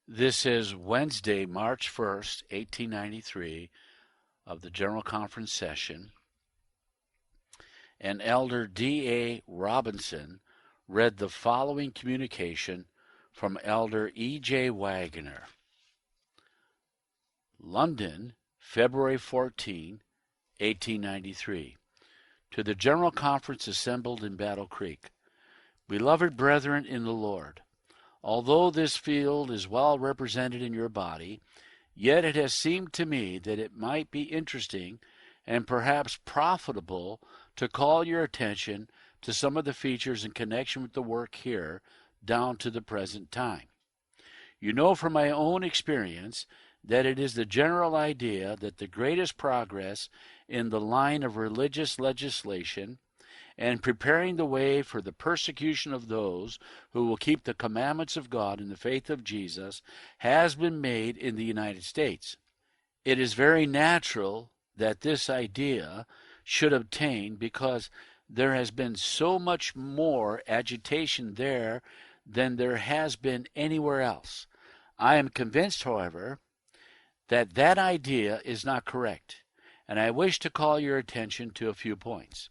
This is Wednesday, March 1st, 1893, of the General Conference session, and Elder D.A. Robinson read the following communication from Elder E.J. Waggoner. London, February 14, 1893. To the General Conference assembled in Battle Creek. Beloved brethren in the Lord, although this field is well represented in your body, yet it has seemed to me that it might be interesting and perhaps profitable to call your attention to some of the features in connection with the work here down to the present time. You know from my own experience that it is the general idea that the greatest progress in the line of religious legislation and preparing the way for the persecution of those who will keep the commandments of God in the faith of Jesus has been made in the United States. It is very natural that this idea should obtain because there has been so much more agitation there than there has been anywhere else. I am convinced, however, that that idea is not correct, and I wish to call your attention to a few points.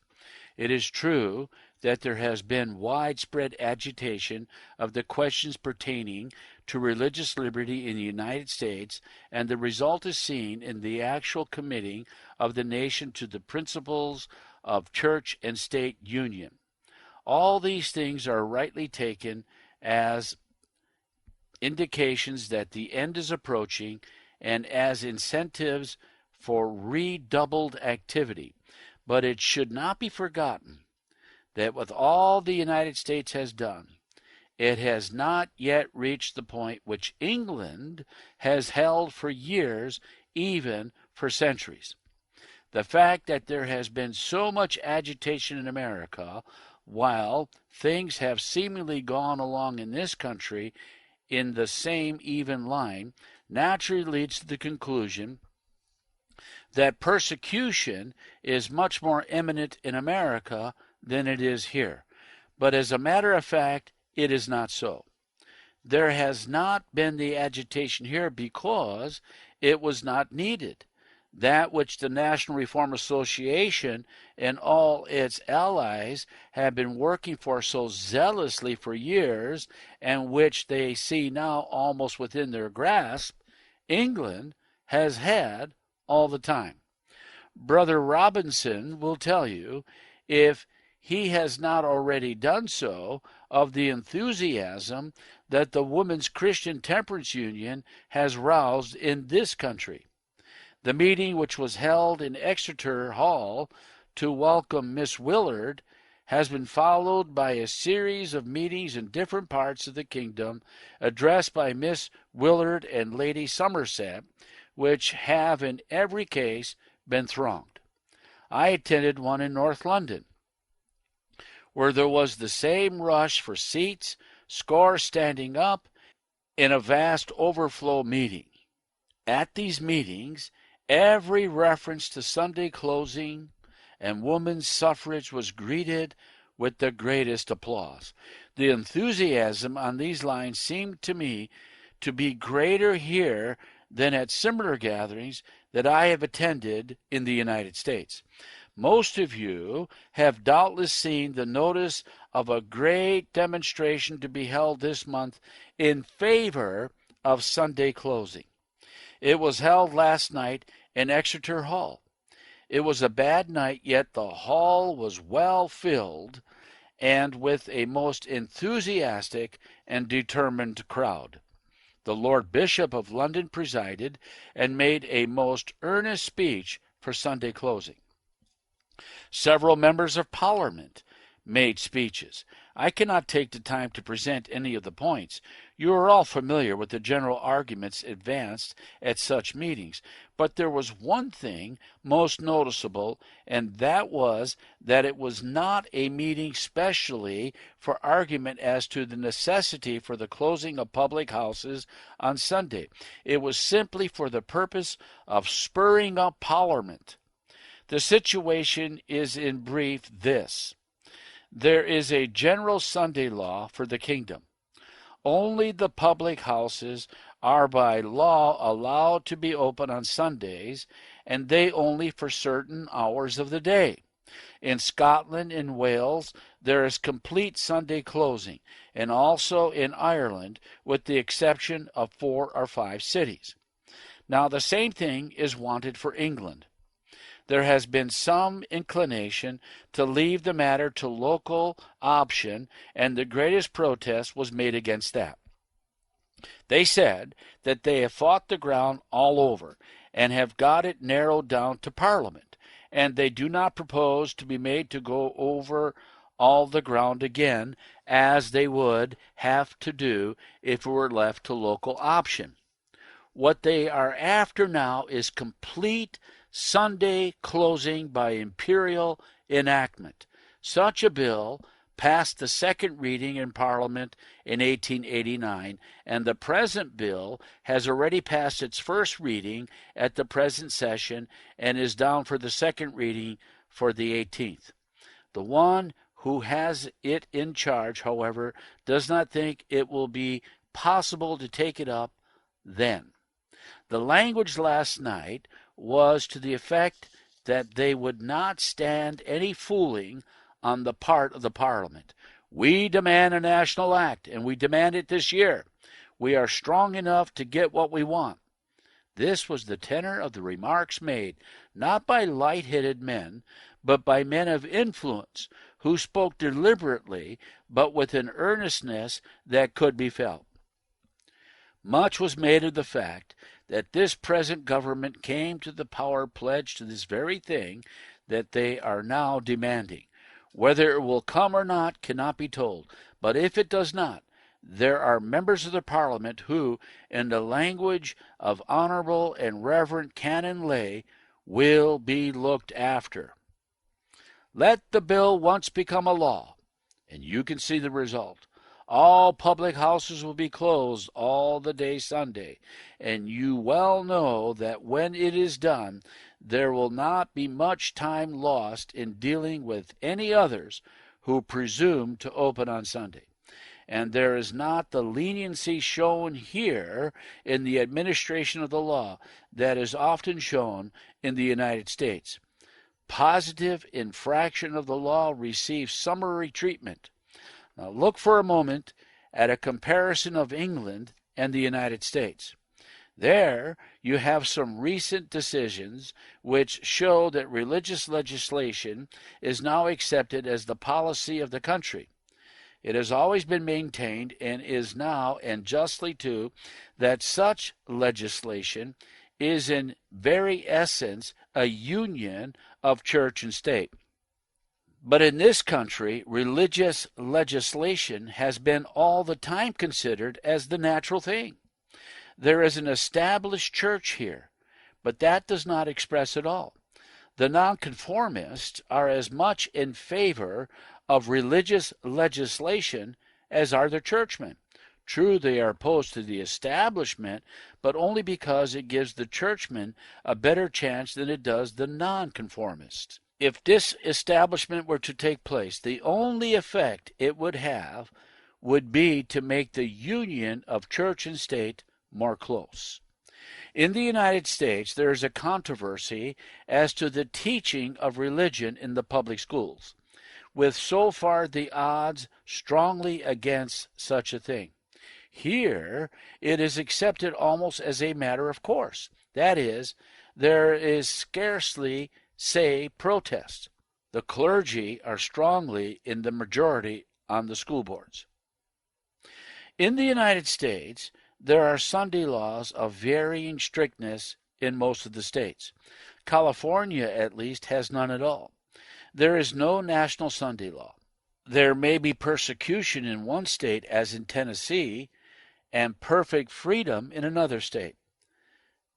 It is true that there has been widespread agitation of the questions pertaining to religious liberty in the United States, and the result is seen in the actual committing of the nation to the principles of church and state union. All these things are rightly taken as indications that the end is approaching and as incentives for redoubled activity. But it should not be forgotten that with all the United States has done, it has not yet reached the point which England has held for years, even for centuries. The fact that there has been so much agitation in America, while things have seemingly gone along in this country in the same even line, naturally leads to the conclusion that persecution is much more imminent in America than it is here. But as a matter of fact, it is not so. There has not been the agitation here because it was not needed. That which the National Reform Association and all its allies have been working for so zealously for years, and which they see now almost within their grasp, England has had all the time. Brother Robinson will tell you, if he has not already done so, of the enthusiasm that the Women's Christian Temperance Union has roused in this country. The meeting, which was held in Exeter Hall to welcome Miss Willard, has been followed by a series of meetings in different parts of the kingdom addressed by Miss Willard and Lady Somerset, which have in every case been thronged. I attended one in North London, where there was the same rush for seats, scores standing up, in a vast overflow meeting. At these meetings, every reference to Sunday closing and women's suffrage was greeted with the greatest applause. The enthusiasm on these lines seemed to me to be greater here than at similar gatherings that I have attended in the United States. Most of you have doubtless seen the notice of a great demonstration to be held this month in favor of Sunday closing. It was held last night in Exeter Hall. It was a bad night, yet the hall was well filled and with a most enthusiastic and determined crowd. The Lord Bishop of London presided and made a most earnest speech for Sunday closing. Several members of Parliament made speeches. I cannot take the time to present any of the points. You are all familiar with the general arguments advanced at such meetings, but there was one thing most noticeable, and that was that it was not a meeting specially for argument as to the necessity for the closing of public houses on Sunday. It was simply for the purpose of spurring up Parliament. The situation is in brief this. There is a general Sunday law for the kingdom. Only the public houses are by law allowed to be open on Sundays, and they only for certain hours of the day. In Scotland and Wales, there is complete Sunday closing, and also in Ireland, with the exception of 4 or 5 cities. Now, the same thing is wanted for England. There has been some inclination to leave the matter to local option, and the greatest protest was made against that. They said that they have fought the ground all over and have got it narrowed down to Parliament, and they do not propose to be made to go over all the ground again, as they would have to do if it were left to local option. What they are after now is complete Sunday closing by imperial enactment. Such a bill passed the second reading in Parliament in 1889, and the present bill has already passed its first reading at the present session and is down for the second reading for the 18th. The one who has it in charge, however, does not think it will be possible to take it up then. The language last night was to the effect that they would not stand any fooling on the part of the Parliament. We demand a national act, and we demand it this year. We are strong enough to get what we want. This was the tenor of the remarks made, not by light-headed men, but by men of influence, who spoke deliberately, but with an earnestness that could be felt. Much was made of the fact that this present government came to the power pledged to this very thing that they are now demanding. Whether it will come or not cannot be told, but if it does not, there are members of the Parliament who, in the language of honorable and reverend canon lay, will be looked after. Let the bill once become a law, and you can see the result. All public houses will be closed all the day Sunday, and you well know that when it is done, there will not be much time lost in dealing with any others who presume to open on Sunday. And there is not the leniency shown here in the administration of the law that is often shown in the United States. Positive infraction of the law receives summary treatment. Now look for a moment at a comparison of England and the United States. There you have some recent decisions which show that religious legislation is now accepted as the policy of the country. It has always been maintained, and is now, and justly too, that such legislation is in very essence a union of church and state. But in this country, religious legislation has been all the time considered as the natural thing. There is an established church here, but that does not express it all. The nonconformists are as much in favor of religious legislation as are the churchmen. True, they are opposed to the establishment, but only because it gives the churchmen a better chance than it does the nonconformists. If this establishment were to take place, the only effect it would have would be to make the union of church and state more close. In the United States, there is a controversy as to the teaching of religion in the public schools, with so far the odds strongly against such a thing. Here, it is accepted almost as a matter of course. That is, there is scarcely say protest. The clergy are strongly in the majority on the school boards. In the United States, there are Sunday laws of varying strictness in most of the states. California, at least, has none at all. There is no national Sunday law. There may be persecution in one state, as in Tennessee, and perfect freedom in another state.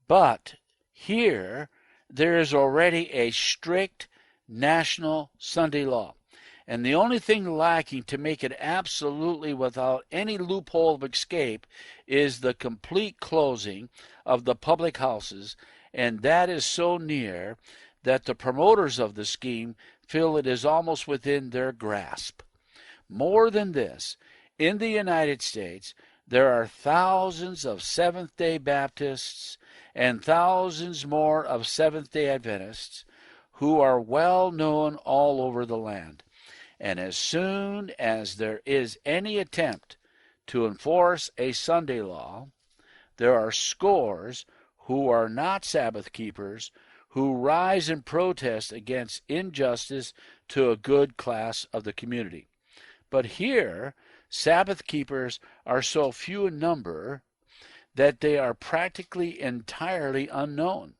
But here, there is already a strict national Sunday law, and the only thing lacking to make it absolutely without any loophole of escape is the complete closing of the public houses, and that is so near that the promoters of the scheme feel it is almost within their grasp. More than this, in the United States, There are thousands of Seventh-day Baptists and thousands more of Seventh-day Adventists who are well known all over the land. And as soon as there is any attempt to enforce a Sunday law, there are scores who are not Sabbath keepers who rise and protest against injustice to a good class of the community. But here, Sabbath keepers are so few in number that they are practically entirely unknown,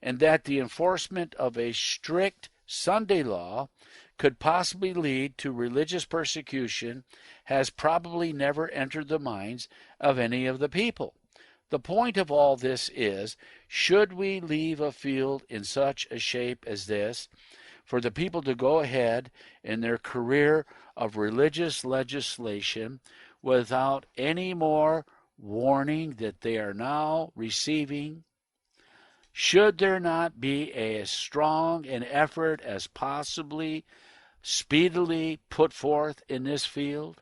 and that the enforcement of a strict Sunday law could possibly lead to religious persecution has probably never entered the minds of any of the people. The point of all this is, should we leave a field in such a shape as this for the people to go ahead in their career of religious legislation without any more warning that they are now receiving? Should there not be as strong an effort as possibly speedily put forth in this field?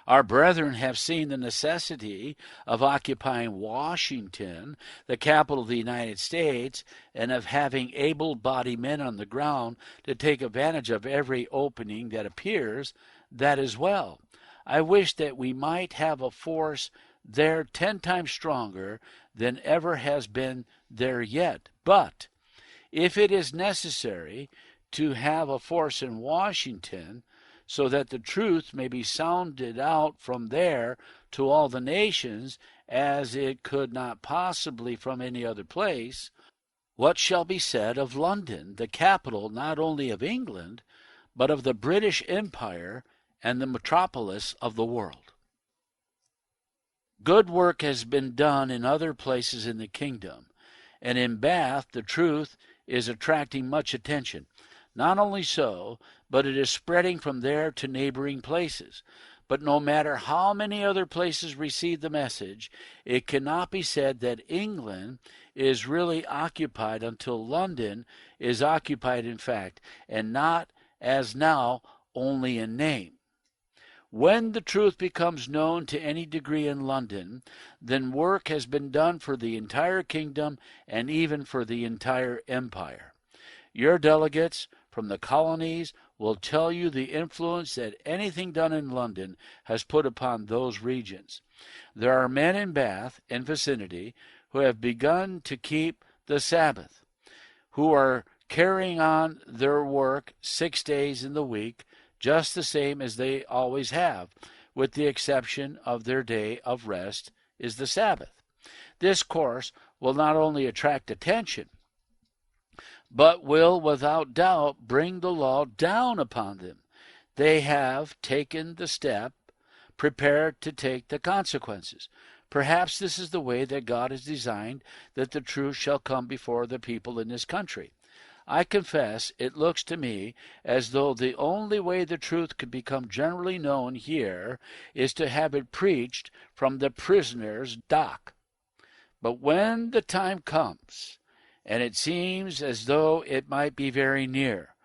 Our brethren have seen the necessity of occupying Washington, the capital of the United States, and of having able-bodied men on the ground to take advantage of every opening that appears. That is well. I wish that we might have a force there 10 times stronger than ever has been there yet. But if it is necessary to have a force in Washington so that the truth may be sounded out from there to all the nations, as it could not possibly from any other place, what shall be said of London, the capital not only of England, but of the British Empire and the metropolis of the world? Good work has been done in other places in the kingdom, and in Bath the truth is attracting much attention. Not only so, but it is spreading from there to neighboring places. But no matter how many other places receive the message, it cannot be said that England is really occupied until London is occupied in fact, and not, as now, only in name. When the truth becomes known to any degree in London, then work has been done for the entire kingdom and even for the entire empire. Your delegates from the colonies will tell you the influence that anything done in London has put upon those regions. There are men in Bath and vicinity who have begun to keep the Sabbath, who are carrying on their work 6 days in the week, just the same as they always have, with the exception of their day of rest is the Sabbath. This course will not only attract attention, but will without doubt bring the law down upon them. They have taken the step, prepared to take the consequences. Perhaps this is the way that God has designed that the truth shall come before the people in this country. I confess it looks to me as though the only way the truth could become generally known here is to have it preached from the prisoner's dock. But when the time comes, and it seems as though it might be very near,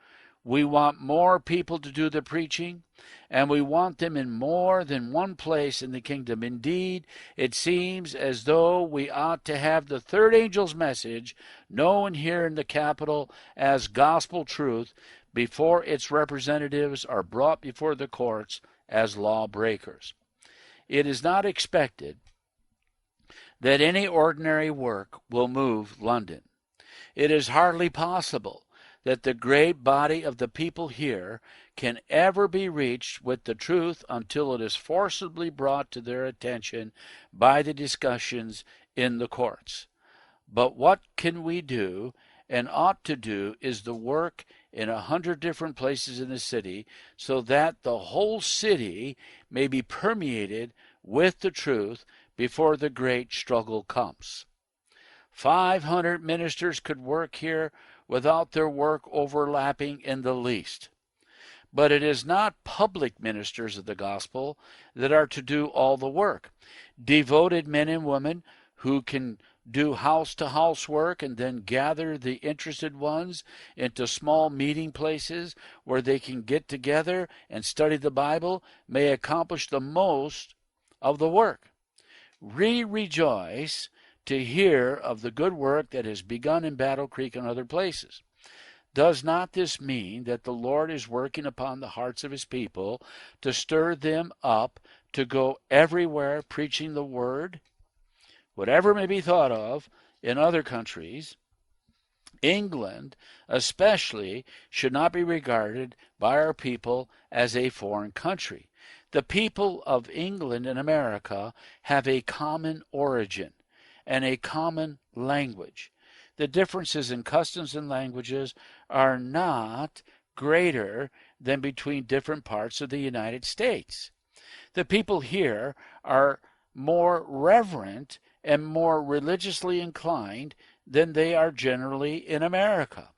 we want more people to do the preaching, and we want them in more than one place in the kingdom. Indeed, it seems as though we ought to have the third angel's message known here in the capital as gospel truth before its representatives are brought before the courts as lawbreakers. It is not expected that any ordinary work will move London. It is hardly possible that the great body of the people here can ever be reached with the truth until it is forcibly brought to their attention by the discussions in the courts. But what can we do and ought to do is the work in 100 different places in the city, so that the whole city may be permeated with the truth before the great struggle comes. 500 ministers could work here without their work overlapping in the least. But it is not public ministers of the gospel that are to do all the work. Devoted men and women who can do house-to-house work and then gather the interested ones into small meeting places where they can get together and study the Bible may accomplish the most of the work. We rejoice to hear of the good work that has begun in Battle Creek and other places. Does not this mean that the Lord is working upon the hearts of his people to stir them up to go everywhere preaching the word? Whatever may be thought of in other countries, England especially should not be regarded by our people as a foreign country. The people of England and America have a common origin and a common language. The differences in customs and languages are not greater than between different parts of the United States. The people here are more reverent and more religiously inclined than they are generally in America.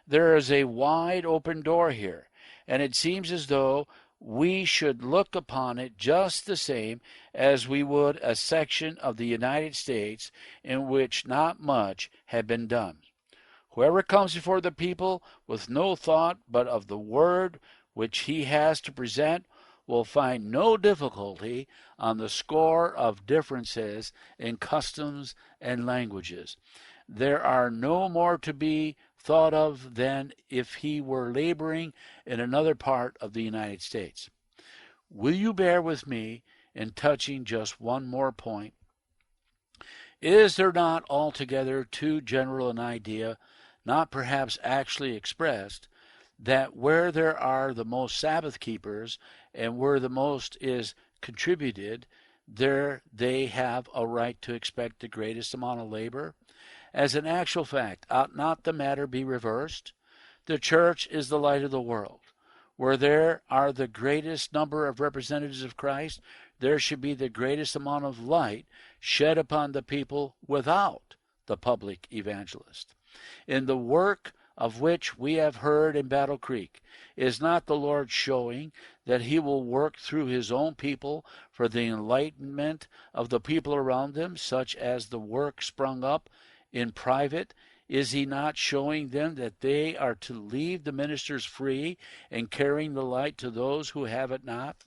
There is a wide open door here, and it seems as though we should look upon it just the same as we would a section of the United States in which not much had been done. Whoever comes before the people with no thought but of the word which he has to present will find no difficulty on the score of differences in customs and languages. There are no more to be thought of than if he were laboring in another part of the United States. Will you bear with me in touching just one more point? Is there not altogether too general an idea, not perhaps actually expressed, that where there are the most Sabbath keepers and where the most is contributed, there they have a right to expect the greatest amount of labor? As an actual fact, ought not the matter be reversed? The church is the light of the world. Where there are the greatest number of representatives of Christ, there should be the greatest amount of light shed upon the people without the public evangelist. In the work of which we have heard in Battle Creek, is not the Lord showing that he will work through his own people for the enlightenment of the people around them, such as the work sprung up in private? Is he not showing them that they are to leave the ministers free and carrying the light to those who have it not?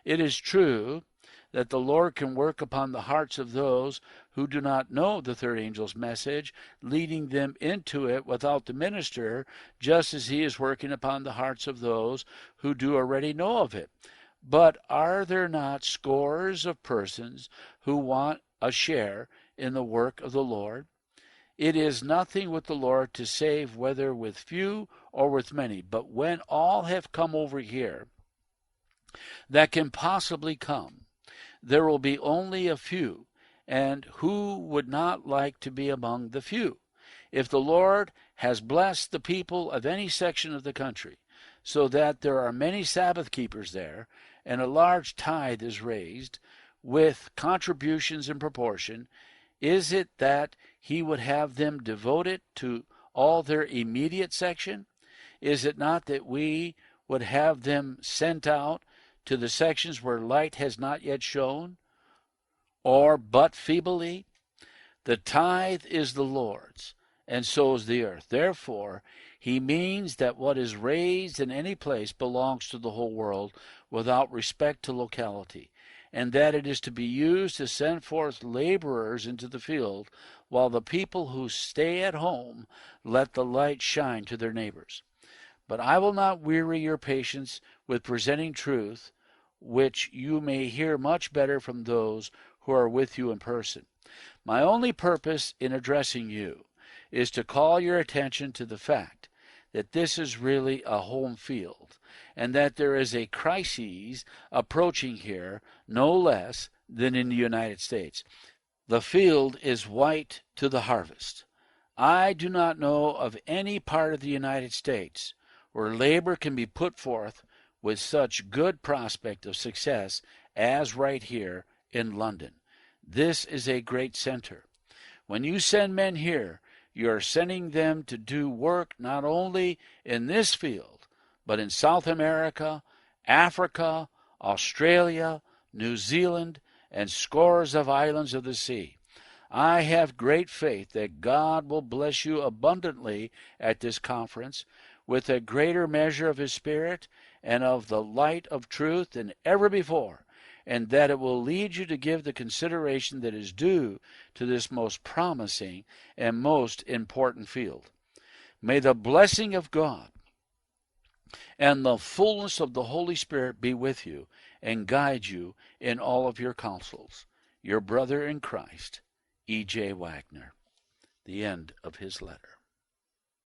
It is true that the Lord can work upon the hearts of those who do not know the third angel's message, leading them into it without the minister, just as he is working upon the hearts of those who do already know of it. But are there not scores of persons who want a share in the work of the Lord? It is nothing with the Lord to save whether with few or with many, but when all have come over here that can possibly come, there will be only a few, and who would not like to be among the few? If the Lord has blessed the people of any section of the country, so that there are many Sabbath keepers there, and a large tithe is raised, with contributions in proportion, is it that he would have them devoted to all their immediate section? Is it not that we would have them sent out to the sections where light has not yet shone, or but feebly? The tithe is the Lord's, and so is the earth. Therefore, he means that what is raised in any place belongs to the whole world, without respect to locality, and that it is to be used to send forth laborers into the field, while the people who stay at home let the light shine to their neighbors. But I will not weary your patience with presenting truth, which you may hear much better from those who are with you in person. My only purpose in addressing you is to call your attention to the fact that this is really a home field, and that there is a crisis approaching here no less than in the United States. The field is white to the harvest. I do not know of any part of the United States where labor can be put forth with such good prospect of success as right here in London. This is a great center. When you send men here, you are sending them to do work not only in this field, but in South America, Africa, Australia, New Zealand, and scores of islands of the sea. I have great faith that God will bless you abundantly at this conference with a greater measure of his Spirit and of the light of truth than ever before, and that it will lead you to give the consideration that is due to this most promising and most important field. May the blessing of God and the fullness of the Holy Spirit be with you and guide you in all of your counsels. Your brother in Christ, E.J. Waggoner. The end of his letter.